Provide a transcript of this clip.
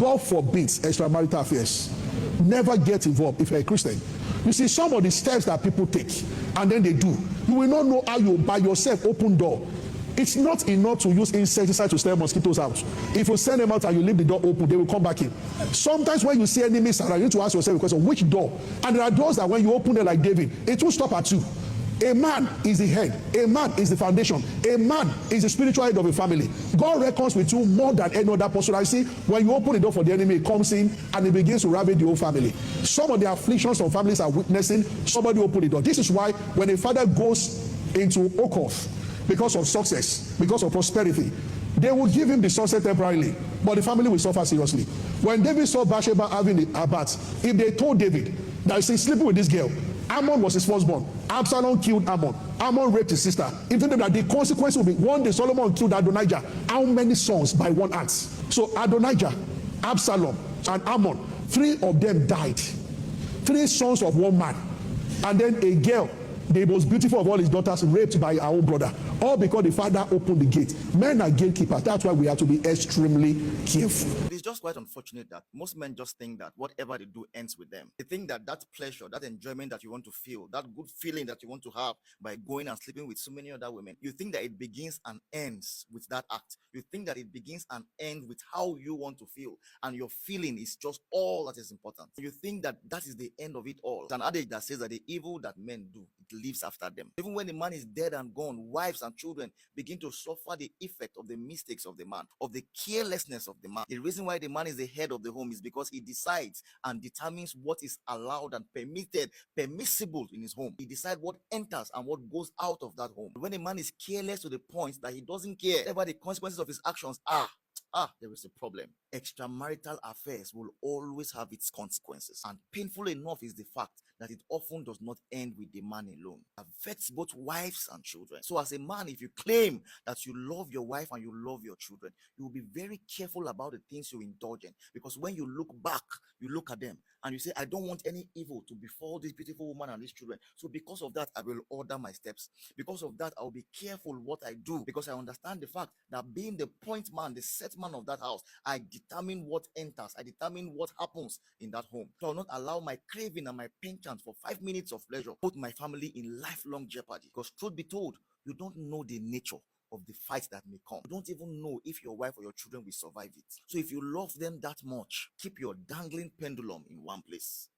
God forbids extramarital affairs. Never get involved if you're a Christian. You see, some of the steps that people take and then they do, you will not know how you by yourself open door. It's not enough to use insecticide to scare mosquitoes out. If you send them out and you leave the door open, they will come back in. Sometimes when you see enemies around, you need to ask yourself a question, which door? And there are doors that when you open them like David, it will stop at you. A man is the head. A man is the foundation. A man is the spiritual head of a family. God reckons with you more than any other person. I see when you open the door for the enemy, it comes in and it begins to ravage the whole family. Some of the afflictions some families are witnessing, somebody open the door. This is why when a father goes into Okoth because of success, because of prosperity, they will give him the success temporarily, but the family will suffer seriously. When David saw Bathsheba having a bath, if they told David that he's sleeping with this girl, Ammon was his firstborn. Absalom killed Ammon. Ammon raped his sister. He told them that the consequence will be one day Solomon killed Adonijah. How many sons by one axe? So Adonijah, Absalom, and Ammon, 3 of them died. 3 sons of one man. And then a girl, the most beautiful of all his daughters, raped by our own brother. All because the father opened the gate. Men are gatekeepers. That's why we have to be extremely careful. It's just quite unfortunate that most men just think that whatever they do ends with them. They think that that pleasure, that enjoyment that you want to feel, that good feeling that you want to have by going and sleeping with so many other women, you think that it begins and ends with that act. You think that it begins and ends with how you want to feel, and your feeling is just all that is important. You think that that is the end of it all. It's an adage that says that the evil that men do, it lives after them. Even when the man is dead and gone, wives and children begin to suffer the effect of the mistakes of the man, of the carelessness of the man. The reason why the man is the head of the home is because he decides and determines what is allowed and permissible in his home. He decides what enters and what goes out of that home. When a man is careless to the point that he doesn't care whatever the consequences of his actions are, there is a problem. Extramarital affairs will always have its consequences. And painful enough is the fact that it often does not end with the man alone. It affects both wives and children. So as a man, if you claim that you love your wife and you love your children, you will be very careful about the things you indulge in. Because when you look back, you look at them and you say, I don't want any evil to befall this beautiful woman and these children. So because of that, I will order my steps. Because of that, I will be careful what I do. Because I understand the fact that being the point man, the set man of that house, I determine what enters. I determine what happens in that home. So I will not allow my craving and my penchant for 5 minutes of pleasure put my family in lifelong jeopardy. Because truth be told, you don't know the nature of the fight that may come. You don't even know if your wife or your children will survive it. So if you love them that much, keep your dangling pendulum in one place.